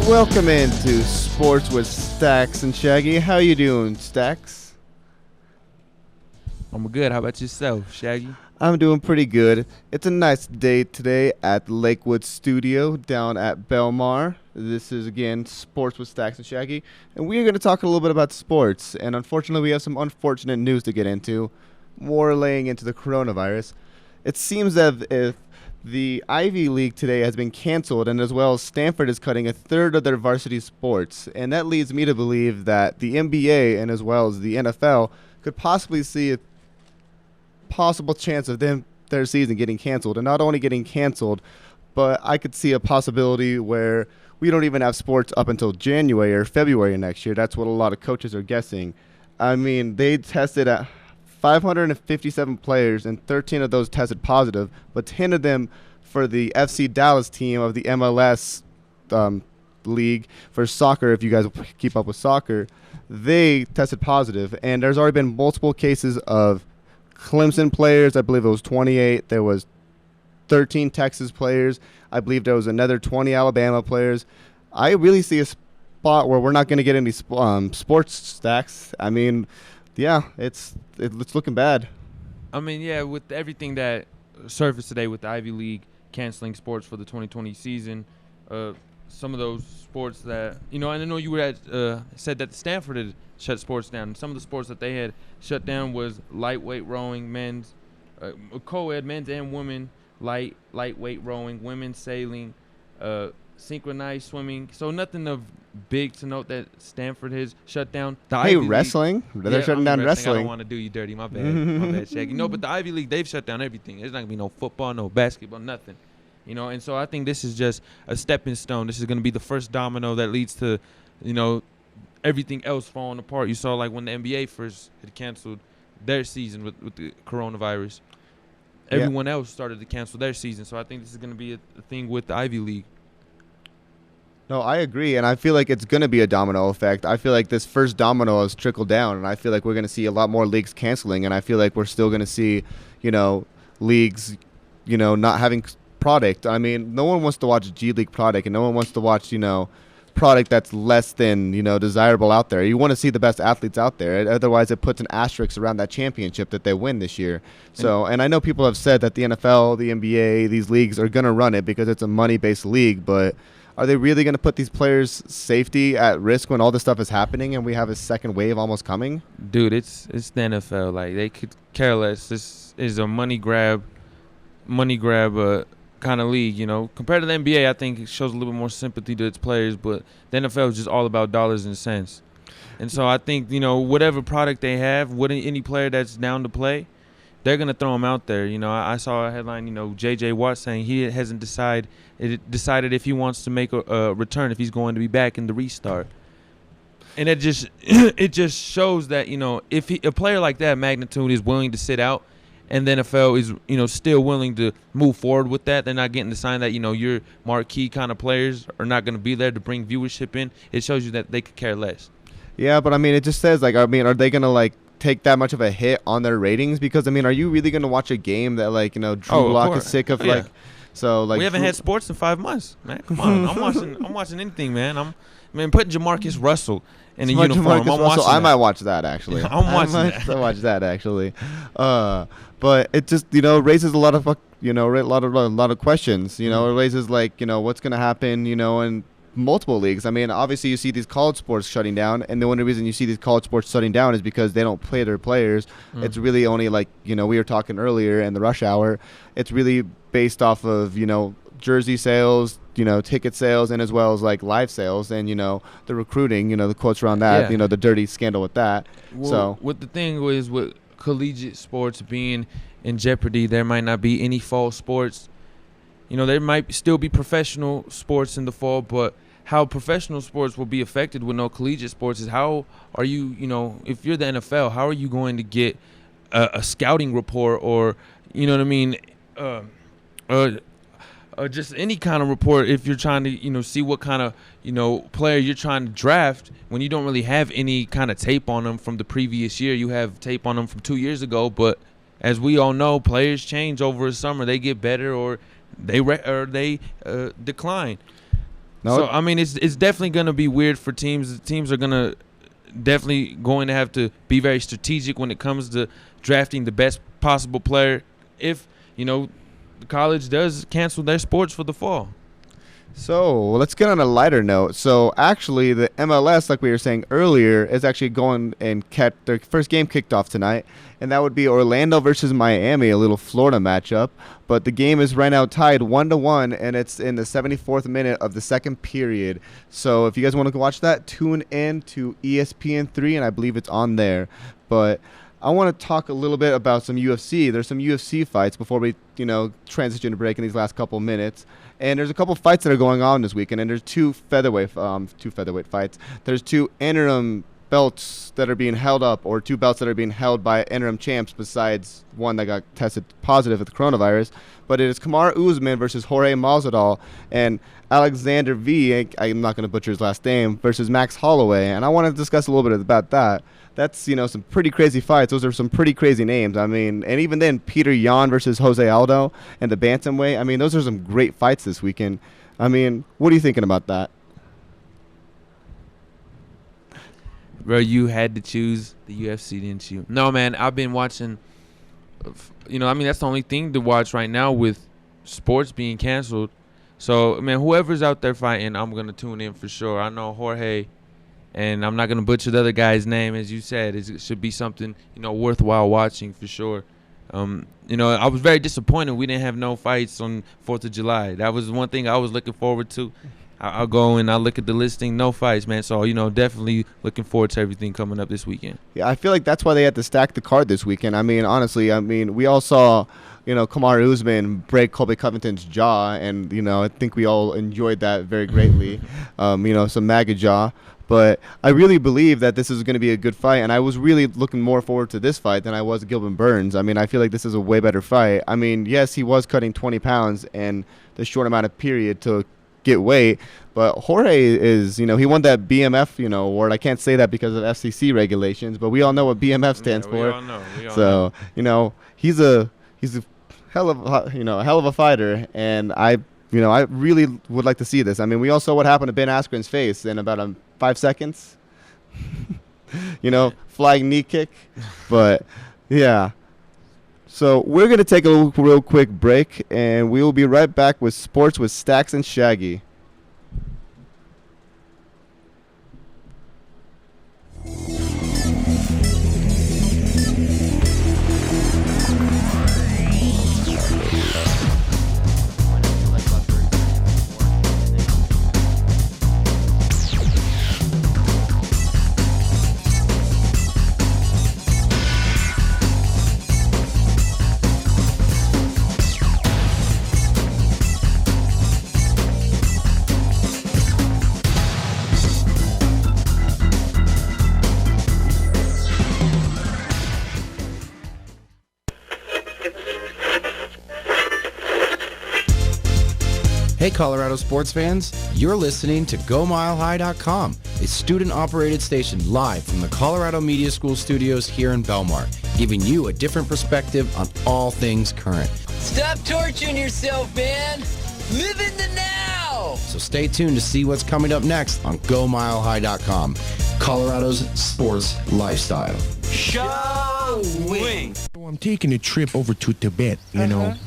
Welcome into Sports with Staxxx and Shaggy. How you doing, Staxxx? I'm good. How about yourself, Shaggy? I'm doing pretty good. It's a nice day today at Lakewood Studio down at Belmar. This is, again, Sports with Staxxx and Shaggy. And we are going to talk a little bit about sports. And unfortunately, we have some unfortunate news to get into. More laying into the coronavirus. It seems that if the Ivy League today has been canceled, and as well as Stanford is cutting a third of their varsity sports. And that leads me to believe that the NBA and as well as the NFL could possibly see a possible chance of their season getting canceled. And not only getting canceled, but I could see a possibility where we don't even have sports up until January or February next year. That's what a lot of coaches are guessing. I mean, they tested at 557 players, and 13 of those tested positive, but 10 of them for the FC Dallas team of the MLS league for soccer, if you guys keep up with soccer, they tested positive. And there's already been multiple cases of Clemson players. I believe it was 28. There was 13 Texas players. I believe there was another 20 Alabama players. I really see a spot where we're not going to get any sports stacks. I mean, yeah, it's looking bad. I mean, yeah, with everything that surfaced today with the Ivy League canceling sports for the 2020 season, some of those sports that, and I know you had said that Stanford had shut sports down. Some of the sports that they had shut down was lightweight rowing, men's, co-ed, men's and women, lightweight rowing, women's sailing, synchronized swimming. So nothing of big to note that Stanford has shut down. The Hey, Ivy wrestling? They're shutting down I wrestling. don't want to do you dirty. My bad, Shaggy. No, but the Ivy League, they've shut down everything. There's not going to be no football, no basketball, nothing. And so I think this is just a stepping stone. This is going to be the first domino that leads to, everything else falling apart. You saw, like, when the NBA first had canceled their season with the coronavirus, everyone else started to cancel their season. So I think this is going to be a thing with the Ivy League. No, I agree, and I feel like it's going to be a domino effect. I feel like this first domino has trickled down, and I feel like we're going to see a lot more leagues canceling, and I feel like we're still going to see, leagues, not having product. I mean, no one wants to watch G League product, and no one wants to watch, product that's less than, desirable out there. You want to see the best athletes out there. Otherwise, it puts an asterisk around that championship that they win this year. So, and I know people have said that the NFL, the NBA, these leagues are going to run it because it's a money-based league, but are they really going to put these players' safety at risk when all this stuff is happening and we have a second wave almost coming? Dude, it's the NFL. Like, they could care less. This is a money grab kind of league, Compared to the NBA, I think it shows a little bit more sympathy to its players, but the NFL is just all about dollars and cents. And so I think, whatever product they have, any player that's down to play, they're going to throw him out there. I saw a headline, J.J. Watt saying he hasn't decided if he wants to make a return, if he's going to be back in the restart. And it just shows that, if a player like that magnitude is willing to sit out and the NFL is, still willing to move forward with that, they're not getting the sign that, your marquee kind of players are not going to be there to bring viewership in. It shows you that they could care less. Yeah, but, it just says, are they going to, take that much of a hit on their ratings? Because, are you really going to watch a game that, Drew Lock is sick of, So we haven't had sports in 5 months, man. Come on, I'm watching anything, man. Putting Jamarcus Russell in a uniform. I might watch that actually. I might watch that actually. But it just raises a lot of a lot of questions. It raises what's gonna happen in multiple leagues. Obviously you see these college sports shutting down, and the only reason you see these college sports shutting down is because they don't play their players. It's really only we were talking earlier in the rush hour. It's really based off of jersey sales, ticket sales, and as well as live sales, and the recruiting, the quotes around that, the dirty scandal with that. Well, so what the thing is with collegiate sports being in jeopardy, there might not be any fall sports. There might still be professional sports in the fall, but how professional sports will be affected with no collegiate sports is how are you, if you're the NFL, how are you going to get a scouting report or, just any kind of report if you're trying to, see what kind of, player you're trying to draft when you don't really have any kind of tape on them from the previous year. You have tape on them from 2 years ago, but as we all know, players change over the summer. They get better or they decline. No, So I mean, it's definitely gonna be weird for teams. Teams are definitely going to have to be very strategic when it comes to drafting the best possible player. If the college does cancel their sports for the fall. So let's get on a lighter note. So actually, the MLS, like we were saying earlier, is actually going and their first game kicked off tonight, and that would be Orlando versus Miami, a little Florida matchup. But the game is right now tied 1-1, and it's in the 74th minute of the second period. So if you guys want to go watch that, tune in to ESPN3, and I believe it's on there. But I want to talk a little bit about some UFC. There's some UFC fights before we, transition to break in these last couple minutes. And there's a couple fights that are going on this weekend, and there's two featherweight fights. There's two interim belts that are being held up, or two belts that are being held by interim champs besides one that got tested positive with the coronavirus. But it is Kamaru Usman versus Jorge Masvidal and Alexander V, I'm not going to butcher his last name, versus Max Holloway. And I want to discuss a little bit about that. That's, some pretty crazy fights. Those are some pretty crazy names. I mean, and even then, Peter Yan versus Jose Aldo and the bantamweight. I mean, those are some great fights this weekend. I mean, what are you thinking about that? Bro, you had to choose the UFC, didn't you? No, man, I've been watching. That's the only thing to watch right now with sports being canceled. So, man, whoever's out there fighting, I'm going to tune in for sure. I know Jorge, and I'm not going to butcher the other guy's name. As you said, it should be something, worthwhile watching for sure. I was very disappointed we didn't have no fights on 4th of July. That was one thing I was looking forward to. I'll go and I'll look at the listing, no fights, man. So, definitely looking forward to everything coming up this weekend. Yeah, I feel like that's why they had to stack the card this weekend. I mean, honestly, we all saw, Kamaru Usman break Colby Covington's jaw, and, I think we all enjoyed that very greatly, some MAGA jaw. But I really believe that this is going to be a good fight, and I was really looking more forward to this fight than I was Gilbert Burns. I mean, I feel like this is a way better fight. I mean, yes, he was cutting 20 pounds in the short amount of period to get weight, but Jorge is, he won that BMF, award. I can't say that because of FCC regulations, but we all know what BMF stands for. We all know. He's a hell of a fighter, and I really would like to see this. I mean, we all saw what happened to Ben Askren's face in about 5 seconds. Flying knee kick. But, yeah. So we're going to take a real quick break, and we will be right back with Sports with Staxxx and Shaggy. Hey Colorado sports fans, you're listening to GoMileHigh.com, a student-operated station live from the Colorado Media School studios here in Belmar, giving you a different perspective on all things current. Stop torturing yourself, man! Live in the now! So stay tuned to see what's coming up next on GoMileHigh.com, Colorado's sports lifestyle. Showing! I'm taking a trip over to Tibet,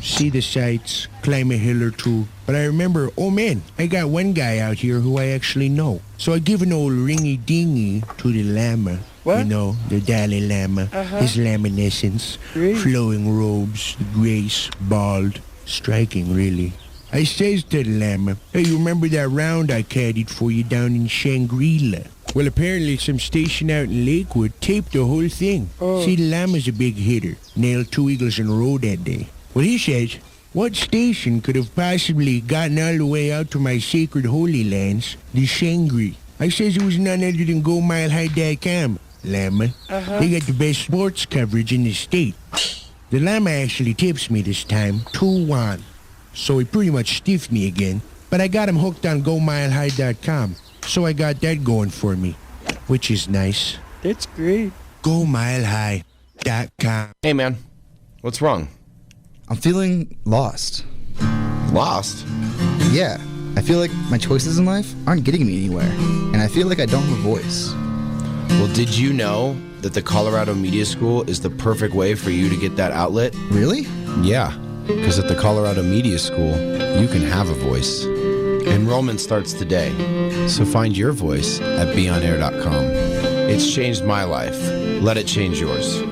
see the sights, climb a hill or two. But I remember, oh man, I got one guy out here who I actually know. So I give an old ringy-dingy to the Lama. What? The Dalai Lama, his laminescence, flowing robes, the grace, bald, striking really. I says to the Lama, hey, you remember that round I caddied for you down in Shangri-La? Well, apparently some station out in Lakewood taped the whole thing. See, the Lama's a big hitter. Nailed 2 eagles in a row that day. Well, he says, what station could have possibly gotten all the way out to my sacred holy lands, the Shangri? I says it was none other than GoMileHigh.com, Lama. They got the best sports coverage in the state. The Lama actually tips me this time, 2-1. So he pretty much stiffed me again. But I got him hooked on GoMileHigh.com. So I got that going for me, which is nice. That's great. GoMileHigh.com. Hey man, what's wrong? I'm feeling lost. Lost? Yeah, I feel like my choices in life aren't getting me anywhere, and I feel like I don't have a voice. Well, did you know that the Colorado Media School is the perfect way for you to get that outlet? Really? Yeah, because at the Colorado Media School, you can have a voice. Enrollment starts today, so find your voice at beonair.com. It's changed my life. Let it change yours.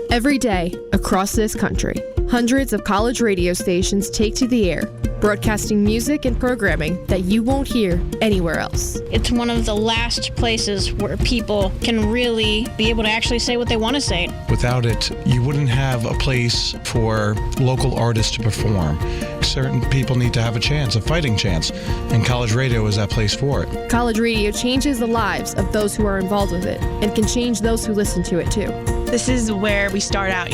Every day, across this country, hundreds of college radio stations take to the air, broadcasting music and programming that you won't hear anywhere else. It's one of the last places where people can really be able to actually say what they want to say. Without it, you wouldn't have a place for local artists to perform. Certain people need to have a chance, a fighting chance, and college radio is that place for it. College radio changes the lives of those who are involved with it and can change those who listen to it too. This is where we start out,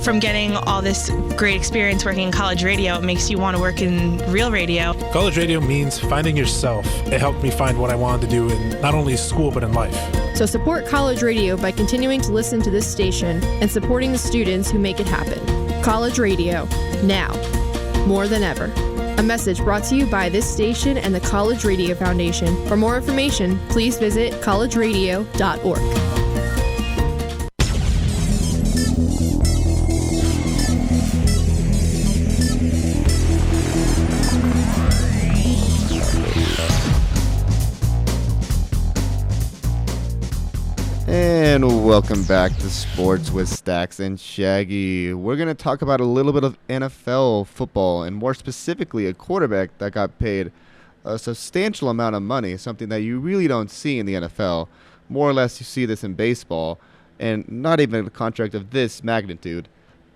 from getting all this great experience working in college radio. It makes you want to work in real radio. College radio means finding yourself. It helped me find what I wanted to do in not only school but in life. So support college radio by continuing to listen to this station and supporting the students who make it happen. College radio, now, more than ever. A message brought to you by this station and the College Radio Foundation. For more information, please visit collegeradio.org. And welcome back to Sports with Staxxx and Shaggy. We're going to talk about a little bit of NFL football, and more specifically a quarterback that got paid a substantial amount of money, something that you really don't see in the NFL. More or less you see this in baseball, and not even a contract of this magnitude.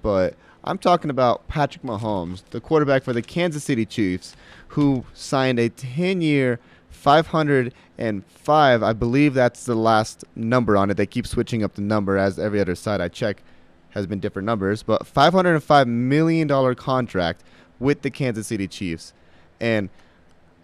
But I'm talking about Patrick Mahomes, the quarterback for the Kansas City Chiefs, who signed a 10-year, 505, I believe that's the last number on it. They keep switching up the number as every other site I check has been different numbers. But $505 million contract with the Kansas City Chiefs. And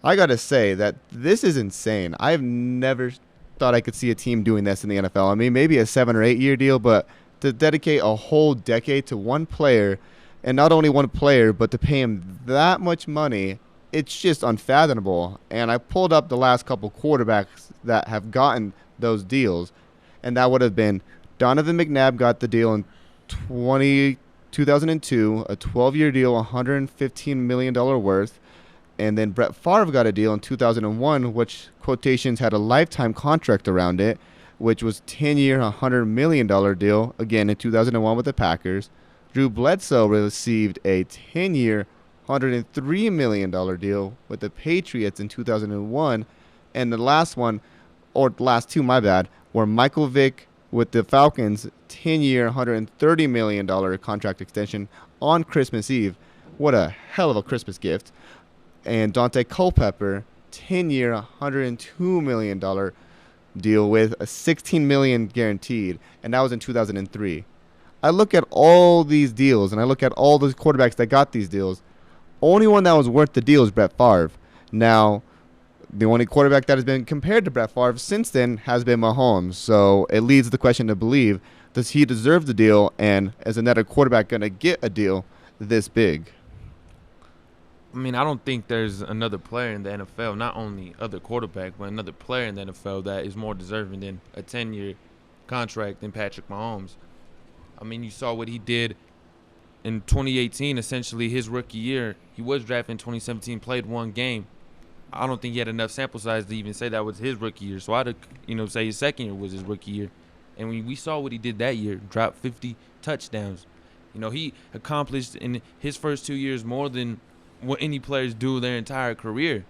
I got to say that this is insane. I've never thought I could see a team doing this in the NFL. I mean, maybe a 7 or 8 year deal, but to dedicate a whole decade to one player, and not only one player, but to pay him that much money, it's just unfathomable. And I pulled up the last couple quarterbacks that have gotten those deals, and that would have been Donovan McNabb got the deal in 2002, a 12-year deal, $115 million worth. And then Brett Favre got a deal in 2001, which quotations had a lifetime contract around it, which was 10-year, $100 million deal, again in 2001 with the Packers. Drew Bledsoe received a 10-year, $103 million deal with the Patriots in 2001. And the last one, or last two, my bad, were Michael Vick with the Falcons, 10-year, $130 million contract extension on Christmas Eve. What a hell of a Christmas gift. And Dante Culpepper, 10-year, $102 million deal with a $16 million guaranteed, and that was in 2003. I look at all these deals, and I look at all those quarterbacks that got these deals. Only one that was worth the deal is Brett Favre. Now, the only quarterback that has been compared to Brett Favre since then has been Mahomes. So it leads the question to believe, does he deserve the deal, and is another quarterback going to get a deal this big? I mean, I don't think there's another player in the NFL, not only other quarterback, but another player in the NFL that is more deserving than a 10-year contract than Patrick Mahomes. I mean, you saw what he did in 2018, essentially his rookie year. He was drafted in 2017, played one game. I don't think he had enough sample size to even say that was his rookie year. So I'd, say his second year was his rookie year. And when we saw what he did that year, dropped 50 touchdowns. He accomplished in his first 2 years more than what any players do their entire career.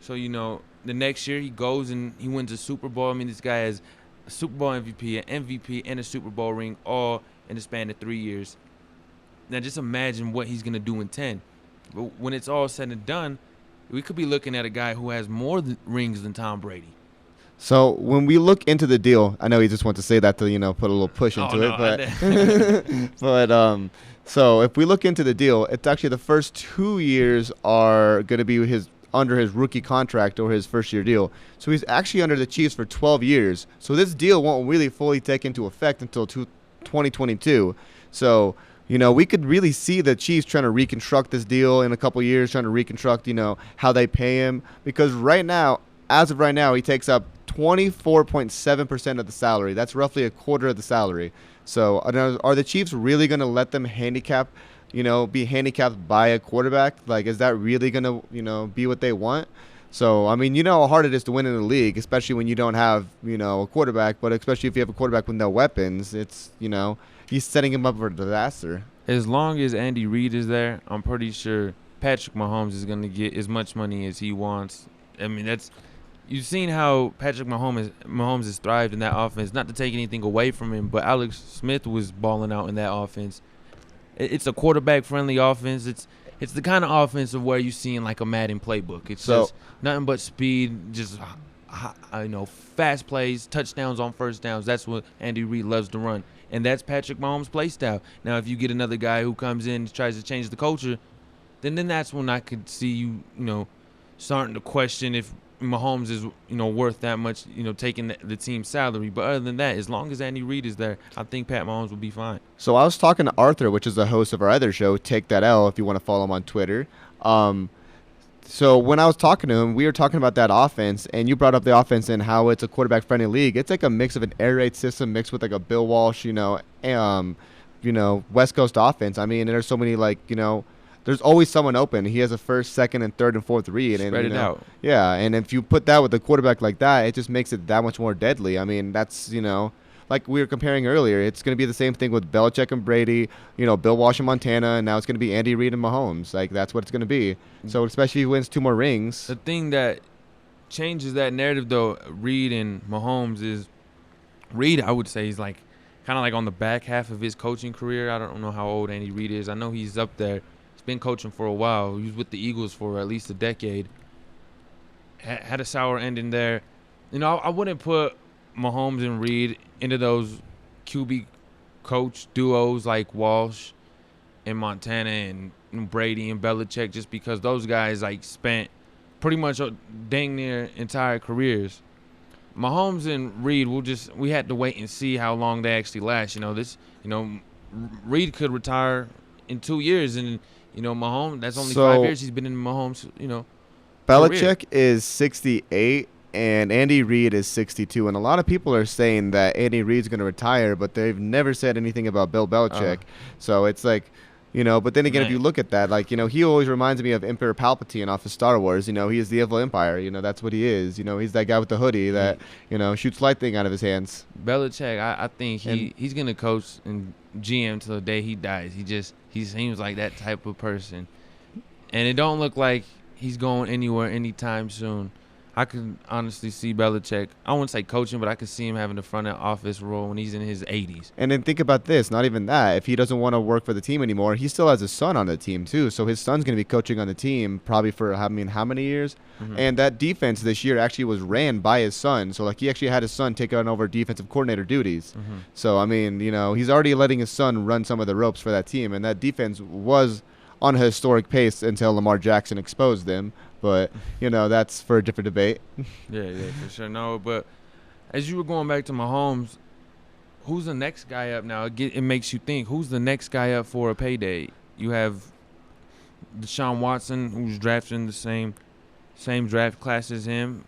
So, the next year he goes and he wins a Super Bowl. I mean, this guy has a Super Bowl MVP, an MVP, and a Super Bowl ring all in the span of 3 years. Now, just imagine what he's going to do in 10. But when it's all said and done, we could be looking at a guy who has more rings than Tom Brady. So when we look into the deal, I know you just want to say that to, put a little push into it. But so if we look into the deal, it's actually the first 2 years are going to be under his rookie contract or his first-year deal. So he's actually under the Chiefs for 12 years. So this deal won't really fully take into effect until 2022. So we could really see the Chiefs trying to reconstruct this deal in a couple years, trying to reconstruct, how they pay him. Because as of right now, he takes up 24.7% of the salary. That's roughly a quarter of the salary. So are the Chiefs really going to let them be handicapped by a quarterback? Like, is that really going to, be what they want? So, I mean, how hard it is to win in the league, especially when you don't have, a quarterback. But especially if you have a quarterback with no weapons, it's, he's setting him up for disaster. As long as Andy Reid is there, I'm pretty sure Patrick Mahomes is going to get as much money as he wants. I mean, you've seen how Patrick Mahomes has thrived in that offense. Not to take anything away from him, but Alex Smith was balling out in that offense. It's a quarterback-friendly offense. It's the kind of offense of where you see in like a Madden playbook. It's just nothing but speed, just fast plays, touchdowns on first downs. That's what Andy Reid loves to run, and that's Patrick Mahomes' play style. Now, if you get another guy who comes in and tries to change the culture, then that's when I could see you starting to question if Mahomes is worth that much, taking the team's salary. But other than that, as long as Andy Reid is there, I think Pat Mahomes will be fine. So I was talking to Arthur, which is the host of our other show, Take That L, if you want to follow him on Twitter. So when I was talking to him, we were talking about that offense, and you brought up the offense and how it's a quarterback-friendly league. It's like a mix of an air raid system mixed with like a Bill Walsh, West Coast offense. I mean, there's so many there's always someone open. He has a first, second, and third and fourth read. Spread it out. Yeah, and if you put that with a quarterback like that, it just makes it that much more deadly. I mean, that's, like we were comparing earlier, it's going to be the same thing with Belichick and Brady, Bill Walsh and Montana, and now it's going to be Andy Reid and Mahomes. Like, that's what it's going to be. So especially if he wins 2 more rings. The thing that changes that narrative, though, Reid and Mahomes is Reid, I would say, he's like kind of like on the back half of his coaching career. I don't know how old Andy Reid is. I know he's up there. Been coaching for a while. He was with the Eagles for at least a decade. Had a sour ending there. I wouldn't put Mahomes and Reid into those QB coach duos like Walsh and Montana and Brady and Belichick, just because those guys spent pretty much dang near entire careers. Mahomes and Reid, we had to wait and see how long they actually last. Reid could retire in 2 years, and Mahomes, that's only 5 years he's been in Mahomes, Belichick career. is 68 and Andy Reid is 62. And a lot of people are saying that Andy Reid's going to retire, but they've never said anything about Bill Belichick. So it's like, but then again, if you look at that, he always reminds me of Emperor Palpatine off of Star Wars. He is the evil empire. That's what he is. He's that guy with the hoodie that, shoots lightning out of his hands. Belichick, I think he's going to coach and GM till the day he dies. He seems like that type of person. And it don't look like he's going anywhere anytime soon. I can honestly see Belichick, I wouldn't say coaching, but I could see him having the front office role when he's in his 80s. And then think about this, not even that. If he doesn't want to work for the team anymore, he still has his son on the team too. So his son's going to be coaching on the team probably for, how many years? Mm-hmm. And that defense this year actually was ran by his son. So he actually had his son take on over defensive coordinator duties. Mm-hmm. So, he's already letting his son run some of the ropes for that team. And that defense was on a historic pace until Lamar Jackson exposed them. But, that's for a different debate. Yeah, for sure. No, but as you were going back to Mahomes, who's the next guy up now? It makes you think, who's the next guy up for a payday? You have Deshaun Watson, who's drafted in the same draft class as him.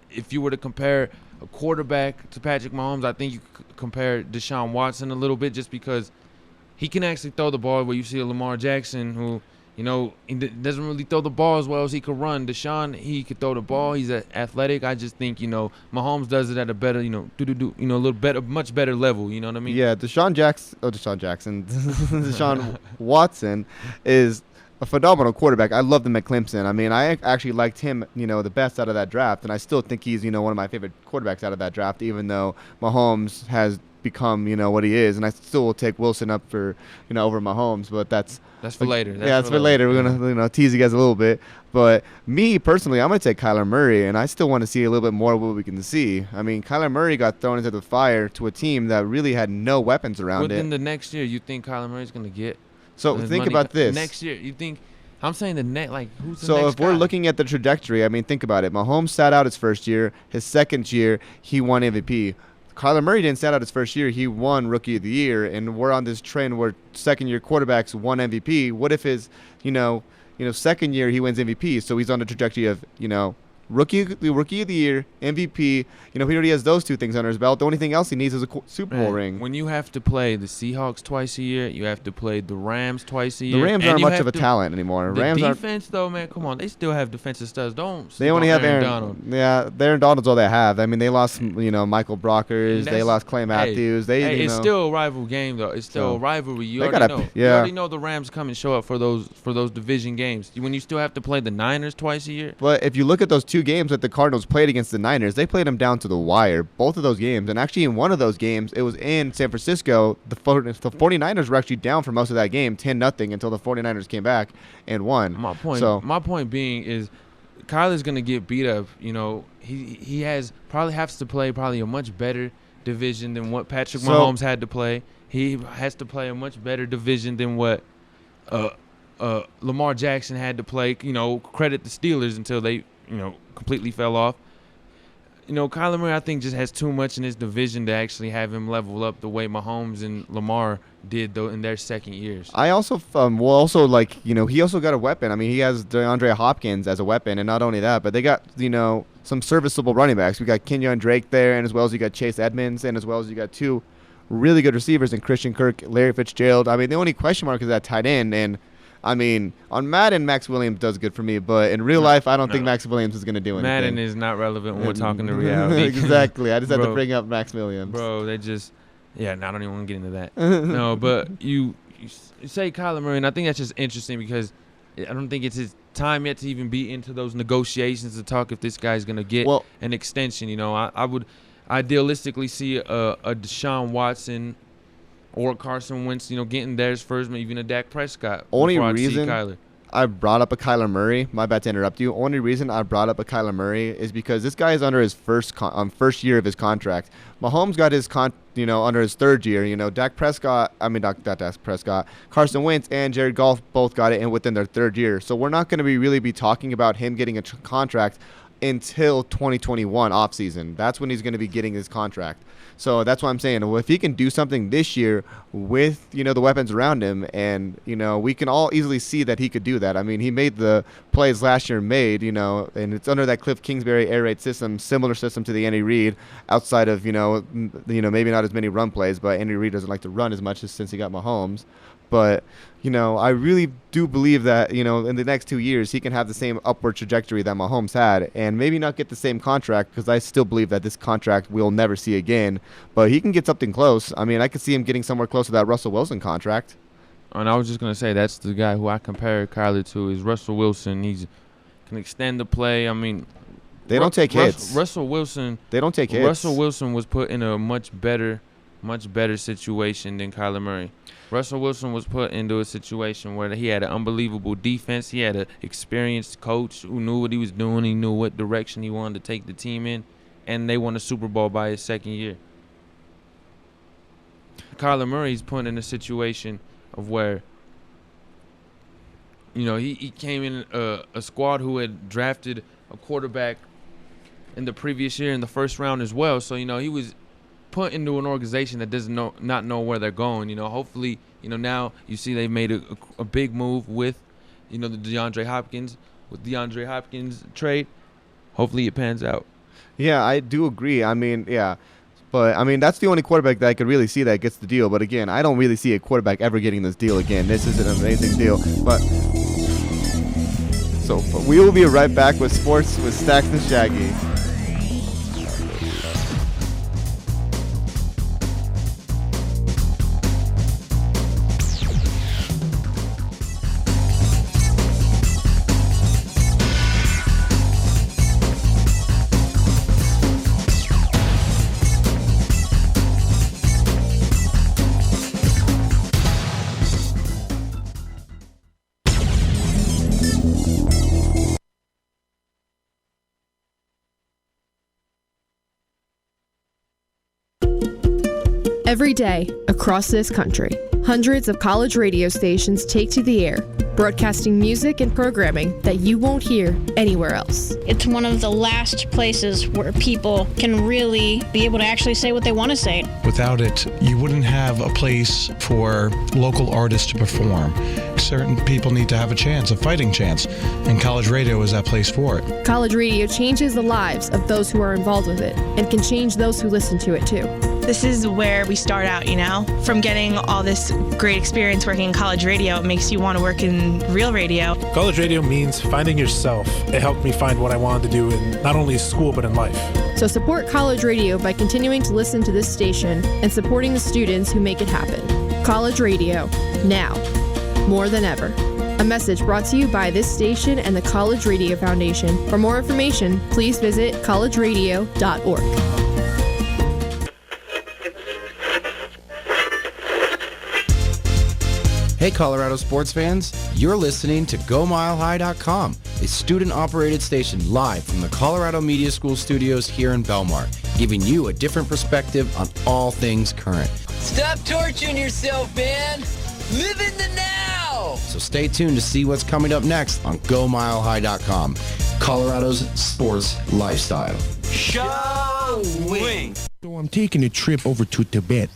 If you were to compare a quarterback to Patrick Mahomes, I think you could compare Deshaun Watson a little bit, just because he can actually throw the ball, where you see a Lamar Jackson who – he doesn't really throw the ball as well as he could run. Deshaun, he could throw the ball. He's athletic. I just think, Mahomes does it at a better, a little better, much better level. You know what I mean? Yeah, Deshaun Watson is a phenomenal quarterback. I loved him at Clemson. I actually liked him, the best out of that draft, and I still think he's, one of my favorite quarterbacks out of that draft, even though Mahomes has become, what he is, and I still will take Wilson up for, over Mahomes, but that's for later. That's for later. We're gonna tease you guys a little bit, but me personally, I'm gonna take Kyler Murray, and I still want to see a little bit more of what we can see. Kyler Murray got thrown into the fire to a team that really had no weapons around it. Within the next year, you think Kyler Murray's gonna get? So think about this. Next year, you think? I'm saying who's the next guy? So if we're looking at the trajectory, think about it. Mahomes sat out his first year. His second year, he won MVP. Kyler Murray didn't stand out his first year. He won Rookie of the Year, and we're on this trend where second-year quarterbacks won MVP. What if his, second year he wins MVP? So he's on the trajectory of, Rookie of the Year, MVP. He already has those two things under his belt. The only thing else he needs is a Super Bowl ring. When you have to play the Seahawks twice a year, you have to play the Rams twice a year. The Rams aren't much of a talent anymore. The Rams defense, though, man, come on. They still have defensive studs. They only have Aaron Donald. Yeah, Aaron Donald's all they have. I mean, they lost, Michael Brockers. They lost Clay Matthews. It's still a rival game, though. It's still a rivalry. You already know. Yeah. You already know the Rams come and show up for those division games. When you still have to play the Niners twice a year. But if you look at those two games that the Cardinals played against the Niners, they played them down to the wire, both of those games. And actually in one of those games, it was in San Francisco. The 49ers were actually down for most of that game, 10-0, until the 49ers came back and won. My point being is Kyler's going to get beat up. He probably has to play a much better division than what Patrick Mahomes had to play. He has to play a much better division than what Lamar Jackson had to play. Credit the Steelers until they completely fell off. Kyler Murray, I think, just has too much in his division to actually have him level up the way Mahomes and Lamar did though in their second years. I also he also got a weapon. I mean, he has DeAndre Hopkins as a weapon, and not only that, but they got some serviceable running backs. We got Kenyon Drake there, and as well as you got Chase Edmonds, and as well as you got two really good receivers in Christian Kirk, Larry Fitzgerald. I mean, the only question mark is that tight end, and I mean, on Madden, Max Williams does good for me, but in real life, I don't think Max Williams is going to do anything. Madden is not relevant when we're talking to reality. Exactly. I just had to bring up Max Williams. Bro, I don't even want to get into that. No, but you say Kyler Murray, and I think that's just interesting because I don't think it's his time yet to even be into those negotiations to talk if this guy's going to get an extension. I would idealistically see a Deshaun Watson or Carson Wentz, getting theirs first, maybe even a Dak Prescott. Only reason I brought up a Kyler Murray, my bad to interrupt you. Only reason I brought up a Kyler Murray is because this guy is under his first year of his contract. Mahomes got his under his third year. Dak Prescott, not Dak Prescott, Carson Wentz and Jared Goff both got it within their third year. So we're not going to really be talking about him getting a contract until 2021 offseason. That's when he's going to be getting his contract. So that's what I'm saying. If he can do something this year with, the weapons around him, and, we can all easily see that he could do that. I mean, he made the plays last year and it's under that Cliff Kingsbury air raid system, similar system to the Andy Reid, outside of, maybe not as many run plays, but Andy Reid doesn't like to run as much since he got Mahomes. But, I really do believe that, in the next 2 years, he can have the same upward trajectory that Mahomes had and maybe not get the same contract, because I still believe that this contract we'll never see again. But he can get something close. I mean, I could see him getting somewhere close to that Russell Wilson contract. And I was just going to say, that's the guy who I compare Kyler to is Russell Wilson. He can extend the play. I mean, they don't take hits. Russell Wilson. They don't take hits. Russell Wilson was put in a much better situation than Kyler Murray. Russell Wilson was put into a situation where he had an unbelievable defense. He had an experienced coach who knew what he was doing. He knew what direction he wanted to take the team in, and they won a Super Bowl by his second year. Kyler Murray's put in a situation of where, he came in a squad who had drafted a quarterback in the previous year in the first round as well. So, he was put into an organization that doesn't not know where they're going. Hopefully, now you see they've made a big move with, the DeAndre Hopkins trade. Hopefully it pans out. Yeah, I do agree. I mean, yeah. But, that's the only quarterback that I could really see that gets the deal. But, again, I don't really see a quarterback ever getting this deal again. This is an amazing deal. But we will be right back with Sports with Staxxx and Shaggy. Every day, across this country, hundreds of college radio stations take to the air broadcasting music and programming that you won't hear anywhere else. It's one of the last places where people can really be able to actually say what they want to say. Without it, you wouldn't have a place for local artists to perform. Certain people need to have a chance, a fighting chance, and college radio is that place for it. College radio changes the lives of those who are involved with it and can change those who listen to it too. This is where we start out, from getting all this great experience working in college radio. It makes you want to work in real radio. College radio means finding yourself. It helped me find what I wanted to do in not only school but in life. So support college radio by continuing to listen to this station and supporting the students who make it happen. College radio, now, more than ever. A message brought to you by this station and the College Radio Foundation. For more information, please visit collegeradio.org. Hey Colorado sports fans, you're listening to GoMileHigh.com, a student-operated station live from the Colorado Media School studios here in Belmar, giving you a different perspective on all things current. Stop torturing yourself, man. Live in the now. So stay tuned to see what's coming up next on GoMileHigh.com, Colorado's sports lifestyle. Showing. So I'm taking a trip over to Tibet,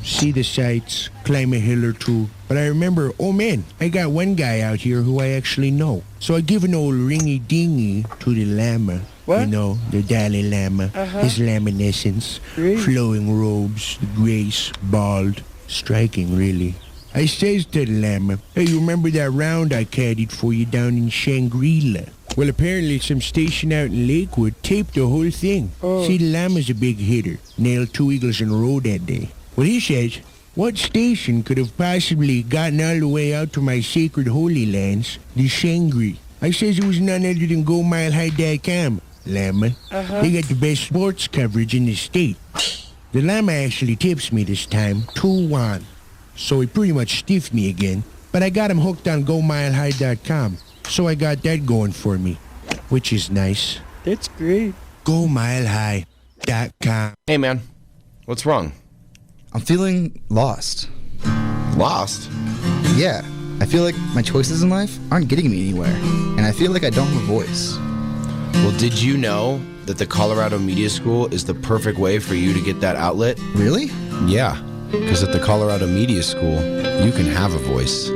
see the sights, climb a hill or two. But I remember, oh man, I got one guy out here who I actually know. So I give an old ringy-dingy to the Lama. What? The Dalai Lama, his laminescence, flowing robes, the grace, bald, striking really. I says to the Lama, hey, you remember that round I caddied for you down in Shangri-La? Well, apparently some station out in Lakewood taped the whole thing. See, the Lama's a big hitter. Nailed 2 eagles in a row that day. Well, he says, what station could have possibly gotten all the way out to my sacred holy lands, the Shangri? I says it was none other than GoMileHigh.com, Lama. They got the best sports coverage in the state. The Lama actually tips me this time, 2-1. So he pretty much stiffed me again. But I got him hooked on GoMileHigh.com. So I got that going for me, which is nice. That's great. GoMileHigh.com. Hey man, what's wrong? I'm feeling lost. Lost? Yeah, I feel like my choices in life aren't getting me anywhere, and I feel like I don't have a voice. Well, did you know that the Colorado Media School is the perfect way for you to get that outlet? Really? Yeah, because at the Colorado Media School, you can have a voice.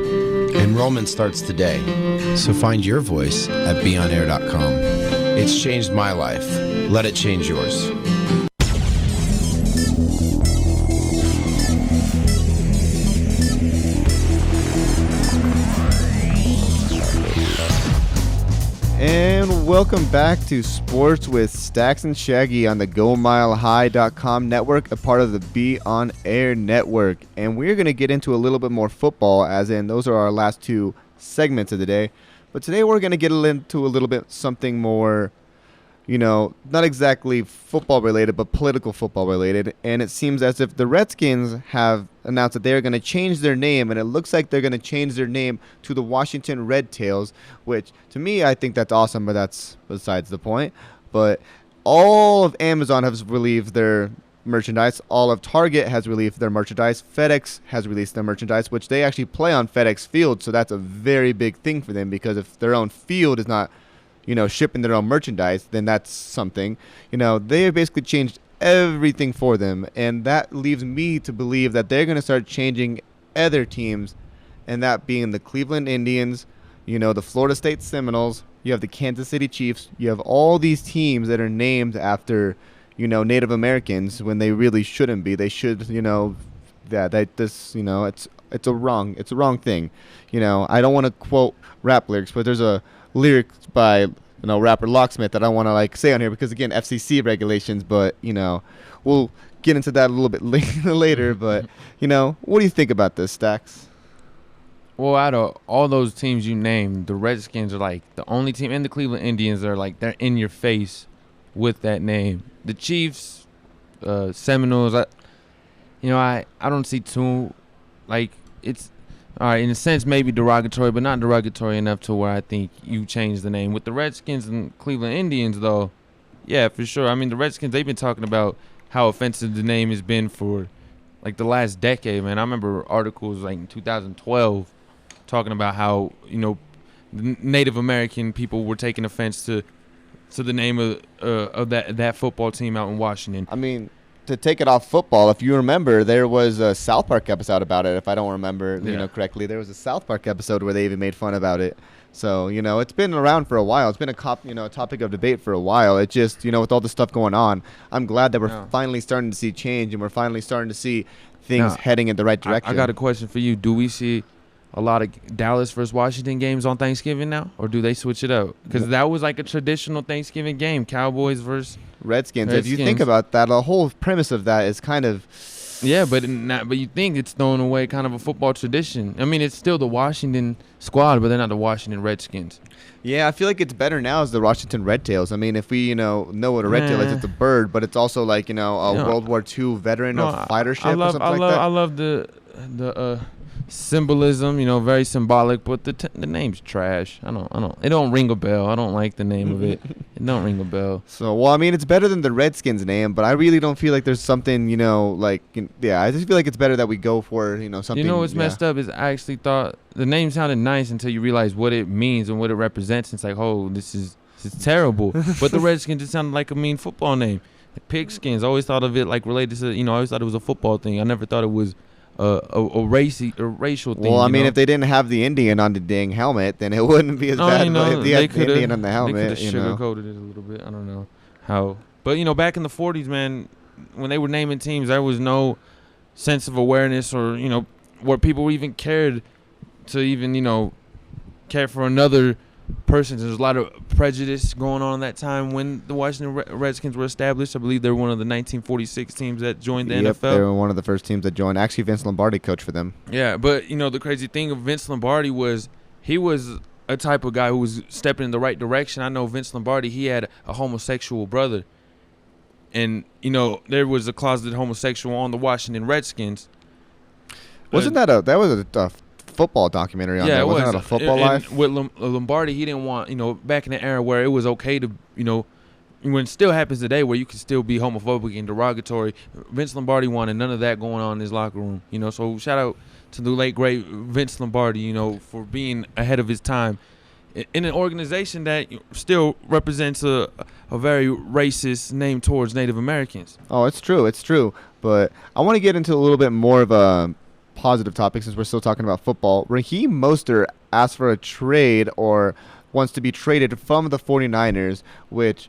Enrollment starts today, so find your voice at beonair.com. It's changed my life. Let it change yours. And welcome back to Sports with Staxxx and Shaggy on the GoMileHigh.com network, a part of the Be On Air network. And we're going to get into a little bit more football, as in those are our last 2 segments of the day. But today we're going to get into a little bit something more, not exactly football related, but political football related. And it seems as if the Redskins have announced that they're going to change their name, and it looks like they're going to change their name to the Washington Red Tails, which to me, I think that's awesome, but that's besides the point. But all of Amazon has released their merchandise. All of Target has released their merchandise. FedEx has released their merchandise, which they actually play on FedEx Field, so that's a very big thing for them, because if their own field is not shipping their own merchandise, then that's something. They have basically changed everything for them, and that leaves me to believe that they're going to start changing other teams, and that being the Cleveland Indians, the Florida State Seminoles, you have the Kansas City Chiefs, you have all these teams that are named after, Native Americans when they really shouldn't be. They should, it's a wrong thing. I don't want to quote rap lyrics, but there's a lyric by rapper Locksmith that I want to say on here because again FCC regulations, but we'll get into that a little bit later. But what do you think about this, Staxxx? Well, out of all those teams you named, the Redskins are the only team, and the Cleveland Indians are they're in your face with that name. The Chiefs, Seminoles, I don't see too it's. All right, in a sense, maybe derogatory, but not derogatory enough to where I think you change the name. With the Redskins and Cleveland Indians, though, yeah, for sure. I mean, the Redskins, they've been talking about how offensive the name has been for, the last decade, man. I remember articles, in 2012 talking about how Native American people were taking offense to the name of that football team out in Washington. I mean, to take it off football, if you remember, there was a South Park episode about it. If I don't remember, correctly, there was a South Park episode where they even made fun about it. So it's been around for a while. It's been a topic of debate for a while. It just with all the stuff going on, I'm glad that we're finally starting to see change and we're finally starting to see things heading in the right direction. I got a question for you. Do we see a lot of Dallas versus Washington games on Thanksgiving now, or do they switch it up? Because that was like a traditional Thanksgiving game, Cowboys versus Redskins. If you think about that, the whole premise of that is kind of but you think it's throwing away kind of a football tradition. I mean, it's still the Washington squad, but they're not the Washington Redskins. Yeah, I feel like it's better now as the Washington Red Tails. I mean, if we know what a red tail is, it's a bird, but it's also like a World War II veteran of fighter ship or something like that. I love the symbolism, very symbolic, but the name's trash. It don't ring a bell. I don't like the name of it. It don't ring a bell. So, I mean, it's better than the Redskins name, but I really don't feel like there's something, I just feel like it's better that we go for, something. What's messed up is I actually thought the name sounded nice until you realize what it means and what it represents. It's like, oh, this is it's terrible. But the Redskins just sounded like a mean football name. Like Pigskins. I always thought of it like related to, I always thought it was a football thing. I never thought it was a racial thing. Well, I mean, if they didn't have the Indian on the dang helmet, then it wouldn't be as bad. But if they had the Indian on the helmet, they could have sugarcoated it a little bit. I don't know how. But, back in the 40s, man, when they were naming teams, there was no sense of awareness or, where people even cared to even, care for another person. There's a lot of prejudice going on at that time when the Washington Redskins were established. I believe they were one of the 1946 teams that joined the NFL. They were one of the first teams that joined. Actually, Vince Lombardi coached for them. Yeah, but, the crazy thing of Vince Lombardi was he was a type of guy who was stepping in the right direction. I know Vince Lombardi, he had a homosexual brother. And, there was a closeted homosexual on the Washington Redskins. Wasn't that a football documentary on that? Wasn't that a football life? With Lombardi, he didn't want, back in the era where it was okay to, when it still happens today where you can still be homophobic and derogatory, Vince Lombardi wanted none of that going on in his locker room. So shout out to the late, great Vince Lombardi, for being ahead of his time in an organization that still represents a very racist name towards Native Americans. Oh, it's true. But I want to get into a little bit more of a positive topic since we're still talking about football. Raheem Mostert asked for a trade or wants to be traded from the 49ers, which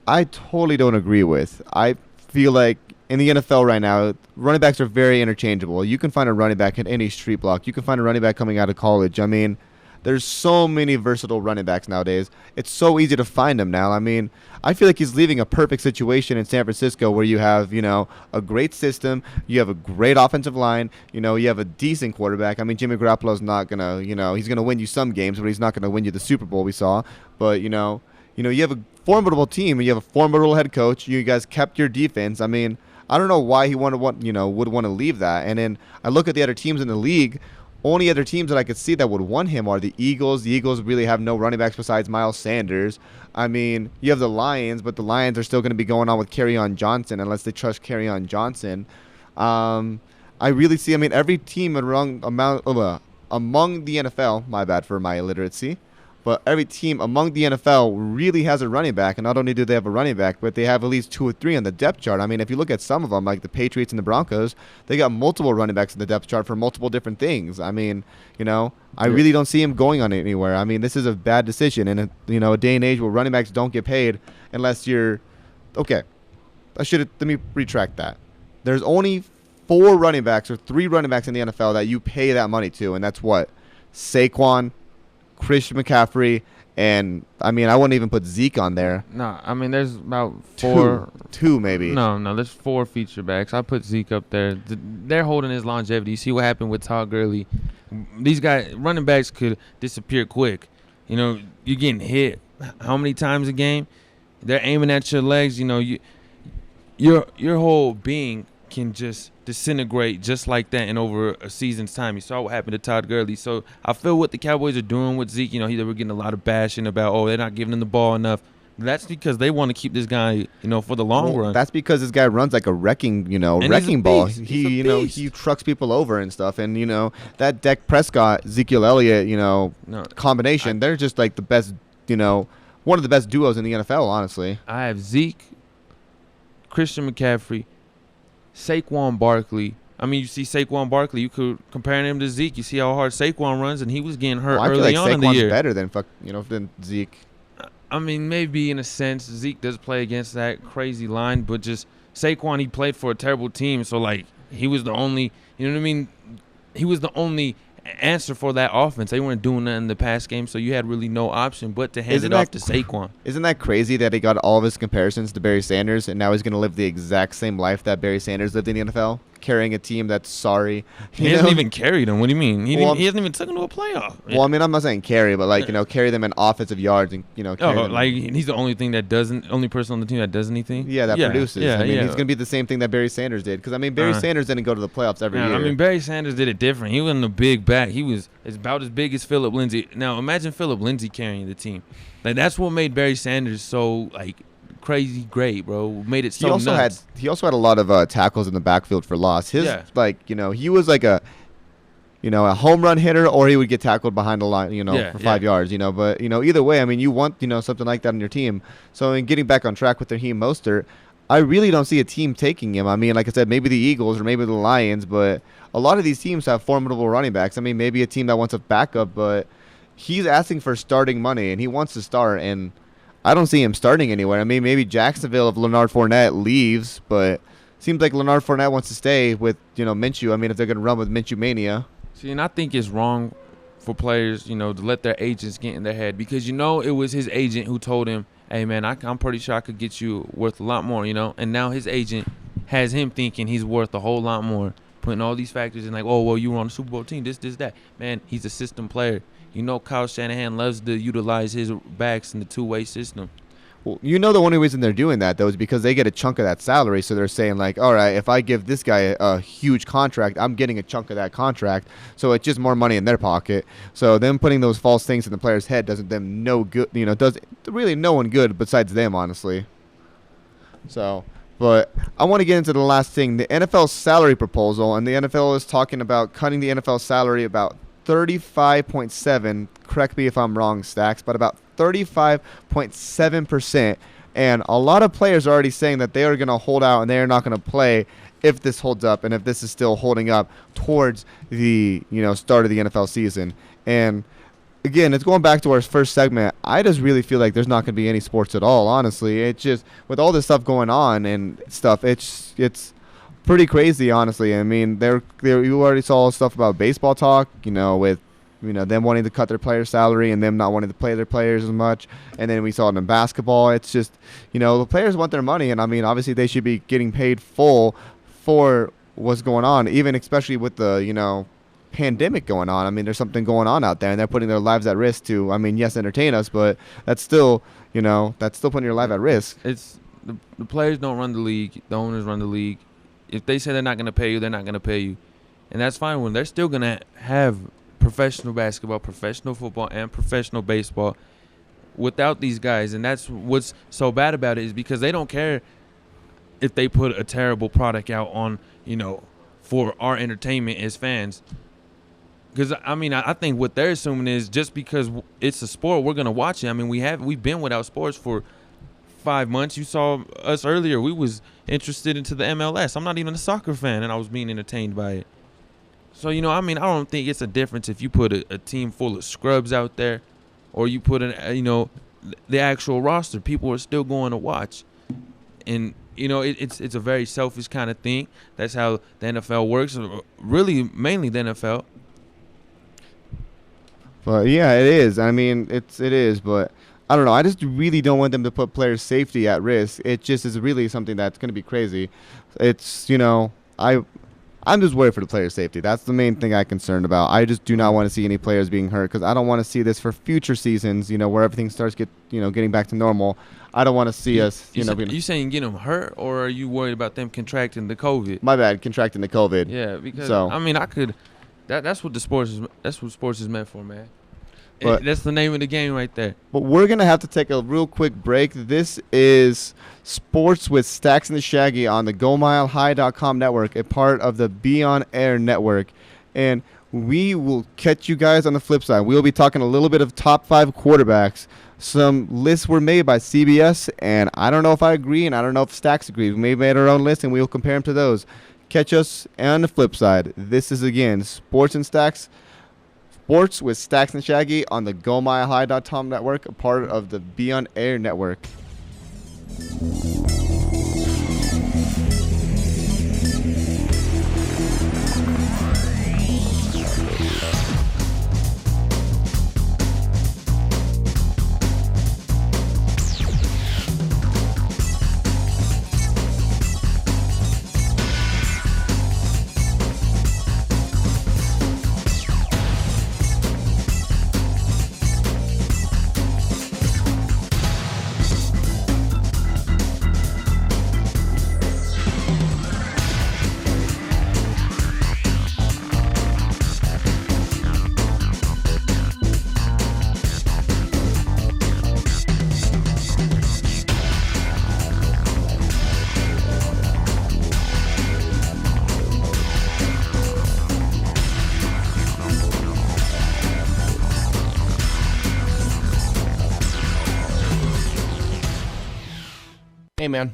I totally don't agree with. I feel like in the NFL right now, running backs are very interchangeable. You can find a running back in any street block. You can find a running back coming out of college. I mean, there's so many versatile running backs nowadays. It's so easy to find them now. I mean, I feel like he's leaving a perfect situation in San Francisco where you have, a great system, you have a great offensive line, you have a decent quarterback. I mean, Jimmy Garoppolo's not going to, he's going to win you some games, but he's not going to win you the Super Bowl we saw. But, you have a formidable team and you have a formidable head coach. You guys kept your defense. I mean, I don't know why he would want to leave that. And then I look at the other teams in the league. Only other teams that I could see that would want him are the Eagles. The Eagles really have no running backs besides Miles Sanders. I mean, you have the Lions, but the Lions are still going to be going on with Kerryon Johnson unless they trust Kerryon Johnson. I really see, every team among the NFL, my bad for my illiteracy, but every team among the NFL really has a running back, and not only do they have a running back, but they have at least 2 or 3 on the depth chart. I mean, if you look at some of them, like the Patriots and the Broncos, they got multiple running backs in the depth chart for multiple different things. I mean, I really don't see him going on anywhere. I mean, this is a bad decision in a day and age where running backs don't get paid unless you're okay. Let me retract that. There's only 4 running backs or 3 running backs in the NFL that you pay that money to, and that's what? Saquon, Christian McCaffrey, and I wouldn't even put Zeke on there. No, there's about 4. Two maybe. No, there's 4 feature backs. I put Zeke up there. They're holding his longevity. You see what happened with Todd Gurley. These guys, running backs could disappear quick. You're getting hit how many times a game? They're aiming at your legs. Your whole being can just disintegrate just like that in over a season's time. You saw what happened to Todd Gurley. So I feel what the Cowboys are doing with Zeke, they were getting a lot of bashing about, they're not giving him the ball enough. That's because they want to keep this guy, for the long run. That's because this guy runs like a wrecking ball. He trucks people over and stuff. And, that Dak Prescott, Ezekiel Elliott, combination, they're just like the best, one of the best duos in the NFL, honestly. I have Zeke, Christian McCaffrey, Saquon Barkley. I mean, you see Saquon Barkley. You could compare him to Zeke. You see how hard Saquon runs, and he was getting hurt early on in the year. I feel like Saquon's better than Zeke. I mean, maybe in a sense, Zeke does play against that crazy line, but just Saquon, he played for a terrible team, so like he was the only, you know what I mean? He was the only answer for that offense. They weren't doing that in the past game, so you had really no option but to hand it off to Saquon. Isn't that crazy that he got all of his comparisons to Barry Sanders, and now he's going to live the exact same life that Barry Sanders lived in the NFL? Carrying a team that's sorry. He hasn't even carried them. What do you mean? He hasn't even taken them to a playoff. Well, I mean, I'm not saying carry, but like, carry them in offensive yards and, carry them. Like he's the only person on the team that does anything? Yeah, that produces. I mean, he's going to be the same thing that Barry Sanders did. Because, I mean, Barry Sanders didn't go to the playoffs every year. I mean, Barry Sanders did it different. He wasn't a big back. He was about as big as Phillip Lindsay. Now, imagine Phillip Lindsay carrying the team. Like, that's what made Barry Sanders so, like, crazy great, bro. Made it so nuts. He also had a lot of tackles in the backfield for loss. He was like a home run hitter, or he would get tackled behind the line, for 5 yards, But either way, I mean, you want something like that on your team. So in getting back on track with Raheem Mostert, I really don't see a team taking him. I mean, like I said, maybe the Eagles or maybe the Lions, but a lot of these teams have formidable running backs. I mean, maybe a team that wants a backup, but he's asking for starting money and he wants to start, and I don't see him starting anywhere. I mean, maybe Jacksonville if Leonard Fournette leaves, but seems like Leonard Fournette wants to stay with, Minshew. I mean, if they're going to run with Minshew Mania. See, and I think it's wrong for players, to let their agents get in their head because, it was his agent who told him, hey, man, I'm pretty sure I could get you worth a lot more, and now his agent has him thinking he's worth a whole lot more, putting all these factors in like, oh, well, you were on the Super Bowl team, this, that. Man, he's a system player. Kyle Shanahan loves to utilize his backs in the two-way system. Well, the only reason they're doing that, though, is because they get a chunk of that salary. So they're saying, like, all right, if I give this guy a huge contract, I'm getting a chunk of that contract. So it's just more money in their pocket. So them putting those false things in the player's head doesn't them no good, does really no one good besides them, honestly. So, but I want to get into the last thing, the NFL salary proposal. And the NFL is talking about cutting the NFL salary about 35.7, correct me if I'm wrong, Staxxx, but about 35.7%. And a lot of players are already saying that they are going to hold out and they are not going to play if this holds up and if this is still holding up towards the start of the NFL season. And again, it's going back to our first segment. I just really feel like there's not going to be any sports at all, honestly. It's just with all this stuff going on and stuff, it's pretty crazy, honestly. I mean, you already saw stuff about baseball talk, with them wanting to cut their player salary and them not wanting to play their players as much. And then we saw it in basketball. It's just, the players want their money, and I mean, obviously they should be getting paid full for what's going on, even especially with the pandemic going on. I mean, there's something going on out there, and they're putting their lives at risk to, I mean, yes, entertain us, but that's still putting your life at risk. It's the players don't run the league, the owners run the league. If they say they're not going to pay you, they're not going to pay you. And that's fine when they're still going to have professional basketball, professional football, and professional baseball without these guys. And that's what's so bad about it is because they don't care if they put a terrible product out on, for our entertainment as fans. Because, I mean, I think what they're assuming is just because it's a sport, we're going to watch it. I mean, we've been without sports for 5 months. You saw us earlier. We was interested into the MLS. I'm not even a soccer fan, and I was being entertained by it. So, I mean, I don't think it's a difference if you put a team full of scrubs out there or you put the actual roster. People are still going to watch. And, it's a very selfish kind of thing. That's how the NFL works. Really, mainly the NFL. But, yeah, it is. I mean, it is, but I don't know. I just really don't want them to put players' safety at risk. It just is really something that's going to be crazy. It's, I'm just worried for the players' safety. That's the main thing I'm concerned about. I just do not want to see any players being hurt because I don't want to see this for future seasons, where everything starts getting back to normal. I don't want to see us, you saying get them hurt, or are you worried about them contracting the COVID? My bad, contracting the COVID. Yeah, because, I mean, that's what sports is meant for, man. That's the name of the game right there. But we're going to have to take a real quick break. This is Sports with Staxxx and Shaggy on the GoMileHigh.com network, a part of the Be On Air network. And we will catch you guys on the flip side. We'll be talking a little bit of top 5 quarterbacks. Some lists were made by CBS, and I don't know if I agree, and I don't know if Staxxx agrees. We may have made our own list, and we'll compare them to those. Catch us on the flip side. This is, again, Sports with Staxxx and Shaggy on the GoMileHigh.com network, a part of the Be On Air network. Hey, man.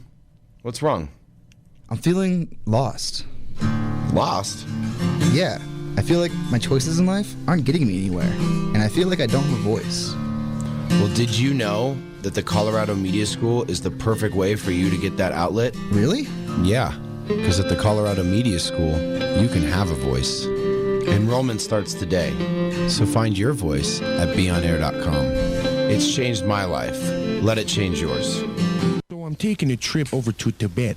What's wrong? I'm feeling lost. Lost? Yeah, I feel like my choices in life aren't getting me anywhere, and I feel like I don't have a voice. Well, did you know that the Colorado Media School is the perfect way for you to get that outlet? Really? Yeah, because at the Colorado Media School, you can have a voice. Enrollment starts today, so find your voice at beonair.com. It's changed my life. Let it change yours. So I'm taking a trip over to Tibet,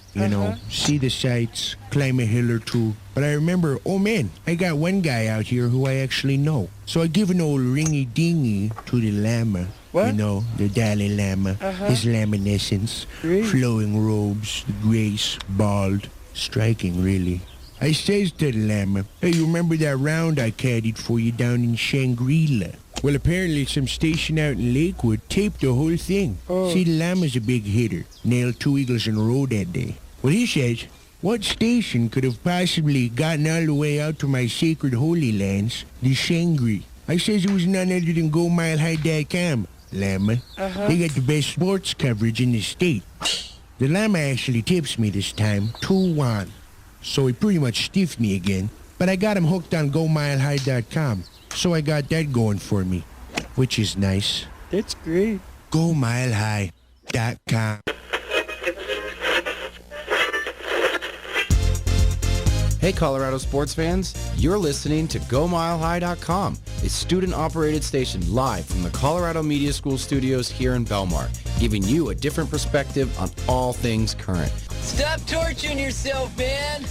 see the sights, climb a hill or two. But I remember, oh man, I got one guy out here who I actually know. So I give an old ringy-dingy to the Lama. What? The Dalai Lama, his laminescence, flowing robes, the grace, bald, striking really. I says to the Lama, hey, you remember that round I caddied for you down in Shangri-La? Well, apparently some station out in Lakewood taped the whole thing. See, the Lama's a big hitter. Nailed 2 eagles in a row that day. Well, he says, what station could have possibly gotten all the way out to my sacred holy lands, the Shangri? I says it was none other than GoMileHigh.com, Lama. They got the best sports coverage in the state. The Lama actually tips me this time, 2-1. So he pretty much stiffed me again. But I got him hooked on GoMileHigh.com. So I got that going for me, which is nice. That's great. GoMileHigh.com. Hey, Colorado sports fans, you're listening to GoMileHigh.com, a student-operated station live from the Colorado Media School studios here in Belmar, giving you a different perspective on all things current. Stop torturing yourself, man.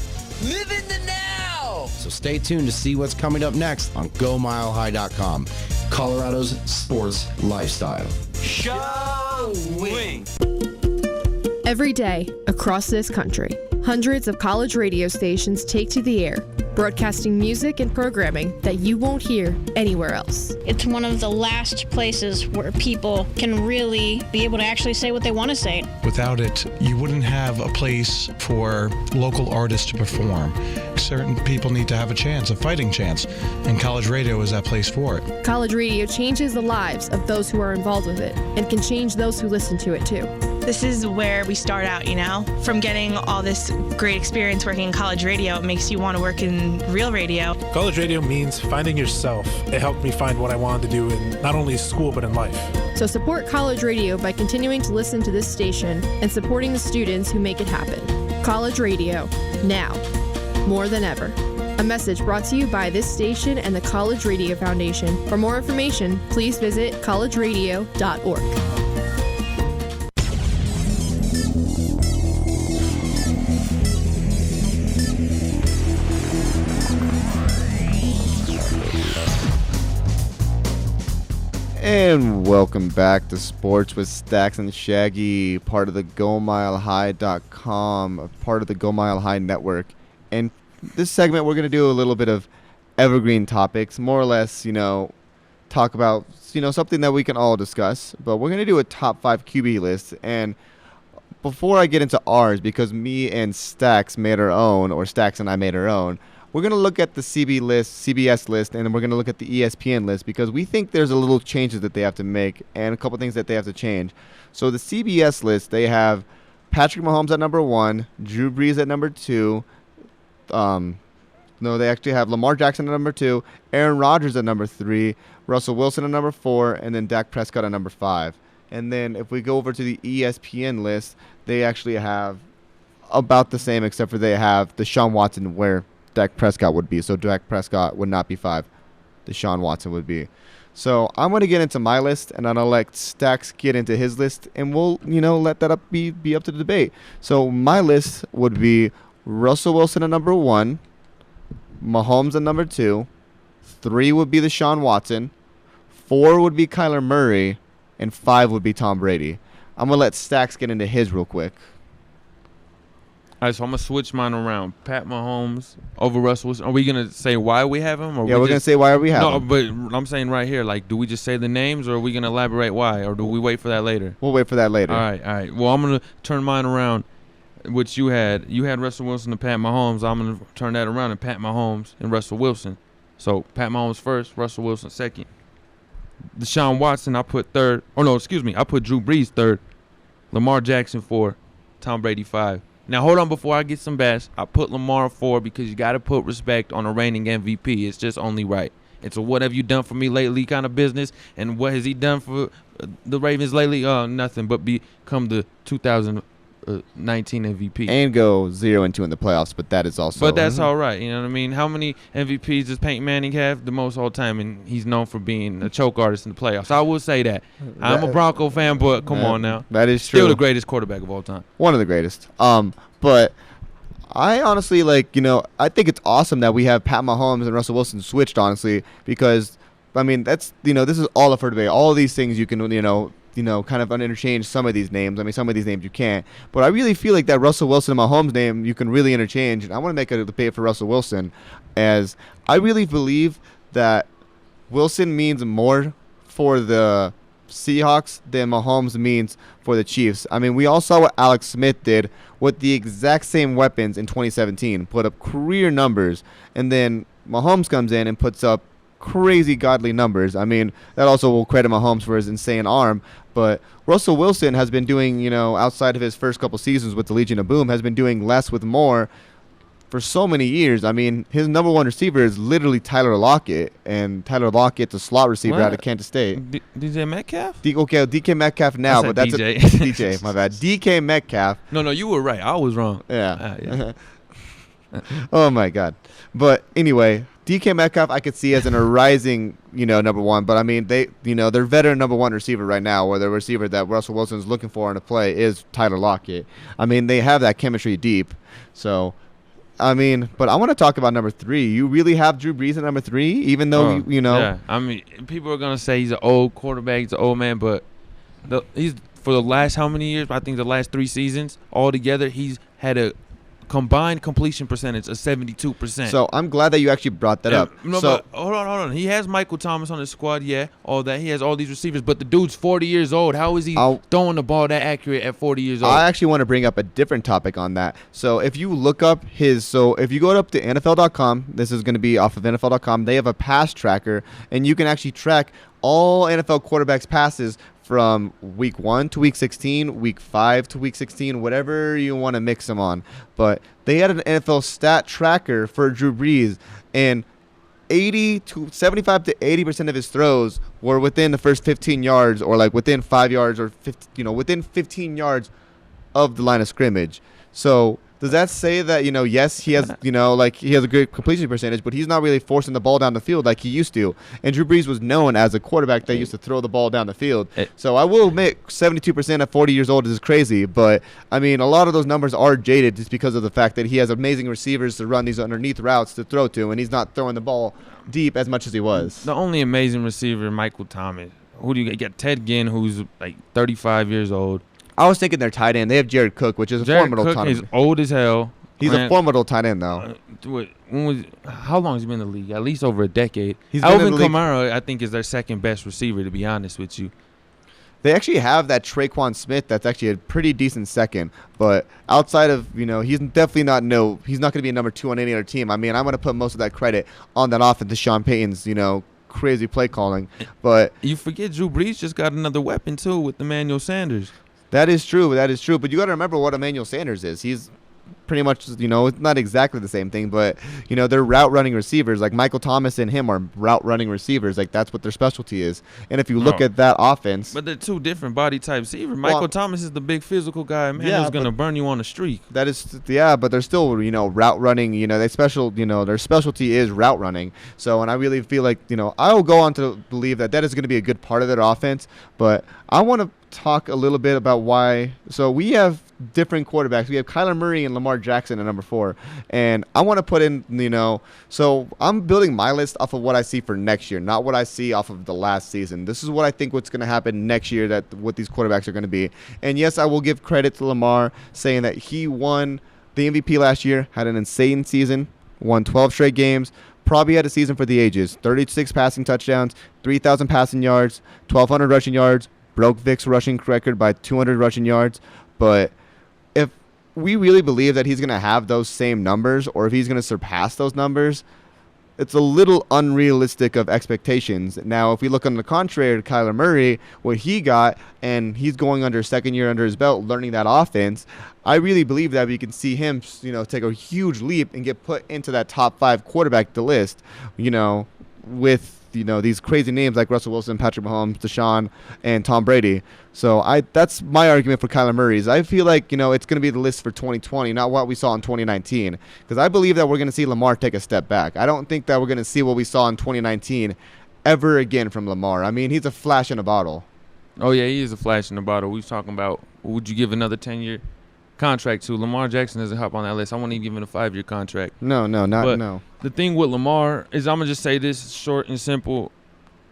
Live in the now. So stay tuned to see what's coming up next on GoMileHigh.com, Colorado's sports lifestyle. Showing. Every day, across this country, hundreds of college radio stations take to the air, broadcasting music and programming that you won't hear anywhere else. It's one of the last places where people can really be able to actually say what they want to say. Without it, you wouldn't have a place for local artists to perform. Certain people need to have a chance, a fighting chance, and college radio is that place for it. College radio changes the lives of those who are involved with it and can change those who listen to it too. This is where we start out, from getting all this great experience working in college radio. It makes you want to work in real radio. College radio means finding yourself. It helped me find what I wanted to do in not only school but in life. So support college radio by continuing to listen to this station and supporting the students who make it happen. College radio, now, more than ever. A message brought to you by this station and the College Radio Foundation. For more information, please visit collegeradio.org. And welcome back to Sports with Staxxx and Shaggy, part of the GoMileHigh.com, part of the Go Mile High network. And this segment, we're going to do a little bit of evergreen topics, more or less, talk about, something that we can all discuss. But we're going to do a top 5 QB list. And before I get into ours, because me and Staxxx made our own, or Staxxx and I made our own, we're going to look at the CBS list, and then we're going to look at the ESPN list, because we think there's a little changes that they have to make and a couple things that they have to change. So the CBS list, they have Patrick Mahomes at number 1, Drew Brees at number 2. No, they actually have Lamar Jackson at number 2, Aaron Rodgers at number 3, Russell Wilson at number 4, and then Dak Prescott at number 5. And then if we go over to the ESPN list, they actually have about the same, except for they have Deshaun Watson where Dak Prescott would be. So Dak Prescott would not be 5. Deshaun Watson would be. So I'm going to get into my list, and I'm going to let Staxxx get into his list, and we'll, let that be up to the debate. So my list would be Russell Wilson at number 1, Mahomes at number 2, 3 would be Deshaun Watson, 4 would be Kyler Murray, and 5 would be Tom Brady. I'm going to let Staxxx get into his real quick. All right, so I'm going to switch mine around. Pat Mahomes over Russell Wilson. Are we going to say why we have him? Or yeah, we're going to say why we have him. No, but I'm saying right here, do we just say the names, or are we going to elaborate why? Or do we wait for that later? We'll wait for that later. All right. Well, I'm going to turn mine around, which you had. You had Russell Wilson and Pat Mahomes. I'm going to turn that around and Pat Mahomes and Russell Wilson. So Pat Mahomes first, Russell Wilson second. Deshaun Watson, I put third. Oh, no, excuse me. I put Drew Brees third. Lamar Jackson 4. Tom Brady 5. Now, hold on before I get some bash. I put Lamar 4 because you got to put respect on a reigning MVP. It's just only right. It's a what have you done for me lately kind of business. And what has he done for the Ravens lately? Nothing but become the 2019 MVP. And go 0-2 in the playoffs, but that is also. But that's all right. You know what I mean? How many MVPs does Peyton Manning have? The most all time, and he's known for being a choke artist in the playoffs. I will say that. I'm a Bronco fan, but come on now. That is true. Still the greatest quarterback of all time. One of the greatest. But I honestly I think it's awesome that we have Pat Mahomes and Russell Wilson switched, honestly, because that's this is all up for debate. All of these things you can kind of interchange some of these names. Some of these names you can't. But I really feel like that Russell Wilson and Mahomes name you can really interchange. And I want to make a debate for Russell Wilson, as I really believe that Wilson means more for the Seahawks than Mahomes means for the Chiefs. We all saw what Alex Smith did with the exact same weapons in 2017, put up career numbers, and then Mahomes comes in and puts up crazy godly numbers. That also will credit Mahomes for his insane arm, but Russell Wilson has been doing, outside of his first couple seasons with the Legion of Boom, has been doing less with more for so many years. His number 1 receiver is literally Tyler Lockett, and Tyler Lockett's a slot receiver out of Kansas State. DJ Metcalf? DK Metcalf now, but that's DJ. DJ, my bad. DK Metcalf. No, you were right. I was wrong. Yeah. Oh, my God. But anyway, DK Metcalf I could see as a rising, number 1. But, their veteran number 1 receiver right now, or the receiver that Russell Wilson is looking for in a play, is Tyler Lockett. They have that chemistry deep. So, but I want to talk about number 3. You really have Drew Brees at number 3, even though, Yeah, people are going to say he's an old quarterback, he's an old man, but he's for the last how many years? I think the last 3 seasons altogether, he's had a combined completion percentage of 72%. So I'm glad that you actually brought that up. No, but hold on. He has Michael Thomas on his squad, all that. He has all these receivers, but the dude's 40 years old. How is he throwing the ball that accurate at 40 years old? I actually want to bring up a different topic on that. So if you look up if you go up to NFL.com, this is going to be off of NFL.com, they have a pass tracker, and you can actually track all NFL quarterbacks' passes from week 1 to week 16, week 5 to week 16, whatever you want to mix them on. But they had an NFL stat tracker for Drew Brees, and 75 to 80% of his throws were within the first 15 yards, or within 5 yards, or within 15 yards of the line of scrimmage. So does that say that, yes, he has, he has a good completion percentage, but he's not really forcing the ball down the field like he used to. And Drew Brees was known as a quarterback that used to throw the ball down the field. So I will admit 72% at 40 years old is crazy, but a lot of those numbers are jaded just because of the fact that he has amazing receivers to run these underneath routes to throw to, and he's not throwing the ball deep as much as he was. The only amazing receiver, Michael Thomas. Who do you get? You got Ted Ginn, who's 35 years old. I was thinking their tight end. They have Jared Cook, which is a formidable tight end. He's old as hell. He's a formidable tight end, though. How long has he been in the league? At least over a decade. Alvin Kamara, I think, is their second best receiver, to be honest with you. They actually have that Traquan Smith that's actually a pretty decent second. But outside of, he's definitely he's not going to be a number 2 on any other team. I mean, I'm going to put most of that credit on that offense to Sean Payton's, crazy play calling. But you forget Drew Brees just got another weapon, too, with Emmanuel Sanders. That is true. But you got to remember what Emmanuel Sanders is. He's pretty much, it's not exactly the same thing, but, they're route running receivers. Like Michael Thomas and him are route running receivers. Like, that's what their specialty is. And if you look at that offense. But they're two different body type receivers. Michael Thomas is the big physical guy. Man, who's going to burn you on the streak. That is, but they're still, route running. Their specialty is route running. So, and I really feel like, I will go on to believe that is going to be a good part of their offense. But I want to talk a little bit about why. So we have different quarterbacks. We have Kyler Murray and Lamar Jackson at number 4. And I want to put in, so I'm building my list off of what I see for next year, not what I see off of the last season. This is what I think what's going to happen next year, that what these quarterbacks are going to be. And yes, I will give credit to Lamar, saying that he won the MVP last year, had an insane season, won 12 straight games, probably had a season for the ages, 36 passing touchdowns, 3,000 passing yards, 1,200 rushing yards, broke Vic's rushing record by 200 rushing yards. But if we really believe that he's going to have those same numbers, or if he's going to surpass those numbers, it's a little unrealistic of expectations. Now, if we look on the contrary to Kyler Murray, what he got, and he's going under second year under his belt, learning that offense, I really believe that we can see him, take a huge leap and get put into that top 5 quarterback list, with these crazy names like Russell Wilson, Patrick Mahomes, Deshaun, and Tom Brady. So that's my argument for Kyler Murray's. I feel like, it's going to be the list for 2020, not what we saw in 2019. Because I believe that we're going to see Lamar take a step back. I don't think that we're going to see what we saw in 2019 ever again from Lamar. I mean, he's a flash in a bottle. Oh, yeah, he is a flash in a bottle. We was talking about, would you give another 10-year contract to Lamar Jackson? Doesn't hop on that list. I won't even give him a 5-year contract. No. The thing with Lamar is, I'm gonna just say this short and simple: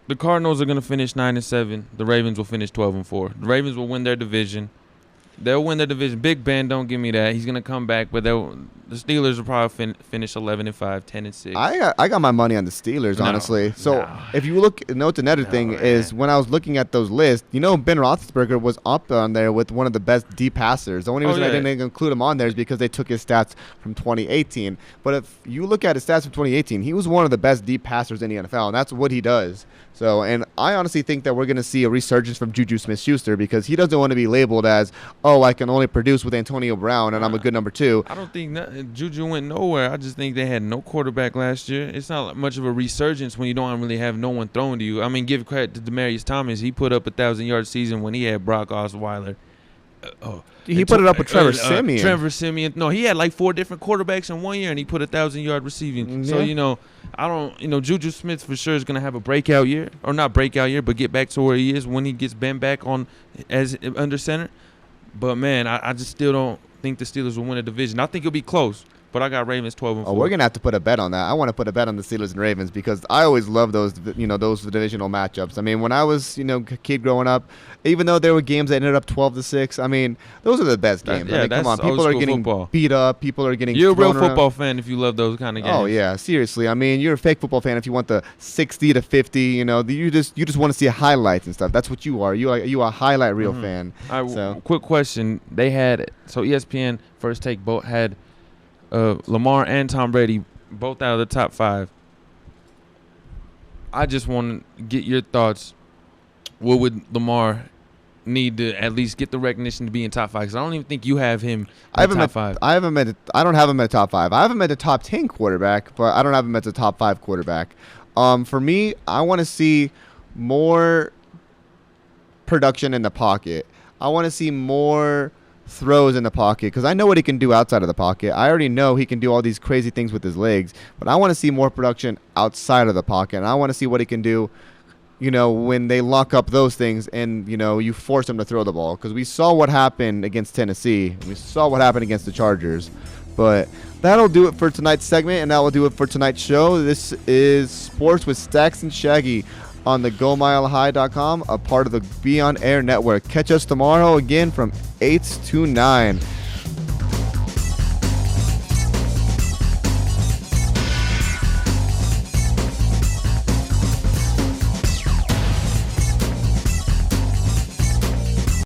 the Cardinals are gonna finish 9-7. The Ravens will finish 12-4. The Ravens will win their division. They'll win their division. Big Ben, don't give me that. He's gonna come back, but the Steelers will probably finish 11-5, 10-6. I got my money on the Steelers, honestly. If you look, another thing is, when I was looking at those lists, Ben Roethlisberger was up on there with one of the best deep passers. The only reason I didn't include him on there is because they took his stats from 2018. But if you look at his stats from 2018, he was one of the best deep passers in the NFL, and that's what he does. So, and I honestly think that we're going to see a resurgence from Juju Smith-Schuster, because he doesn't want to be labeled as, I can only produce with Antonio Brown and I'm a good number 2. I don't think Juju went nowhere. I just think they had no quarterback last year. It's not much of a resurgence when you don't really have no one throwing to you. I mean, give credit to Demaryius Thomas. He put up a 1,000-yard season when he had Brock Osweiler. He put it up with Trevor Siemian. No, he had like 4 different quarterbacks in 1 year, and he put 1,000-yard receiving. Yeah. So, Juju Smith for sure is going to have a breakout year. Or not breakout year, but get back to where he is when he gets Ben back on as under center. But, man, I just still don't think the Steelers will win a division. I think it'll be close, but I got Ravens 12-4. Oh, we're going to have to put a bet on that. I want to put a bet on the Steelers and Ravens, because I always love those, those divisional matchups. I mean, when I was, a kid growing up, even though there were games that ended up 12-6, I mean, those are the best games. Come on, people are getting beat up. People are getting You're a real thrown football around. fan if you love those kind of games. Oh, yeah, seriously. I mean, you're a fake football fan if you want the 60-50, you just want to see highlights and stuff. That's what you are. You are a highlight reel fan. All right, quick question. They had, ESPN First Take both had Lamar and Tom Brady both out of the top 5. I just want to get your thoughts. What would Lamar need to at least get the recognition to be in top 5? Because I don't even think you have him in top 5. I don't have him at top 5. I have him at the top 10 quarterback, but I don't have him at the top 5 quarterback. For me, I want to see more production in the pocket. I want to see more throws in the pocket, because I know what he can do outside of the pocket. I already know he can do all these crazy things with his legs, but I want to see more production outside of the pocket, and I want to see what he can do, when they lock up those things and, you force him to throw the ball, because we saw what happened against Tennessee. We saw what happened against the Chargers. But that'll do it for tonight's segment, and that will do it for tonight's show. This is Sports with Staxxx and Shaggy on the GoMileHigh.com, a part of the Be On Air network. Catch us tomorrow again from 8 to 9.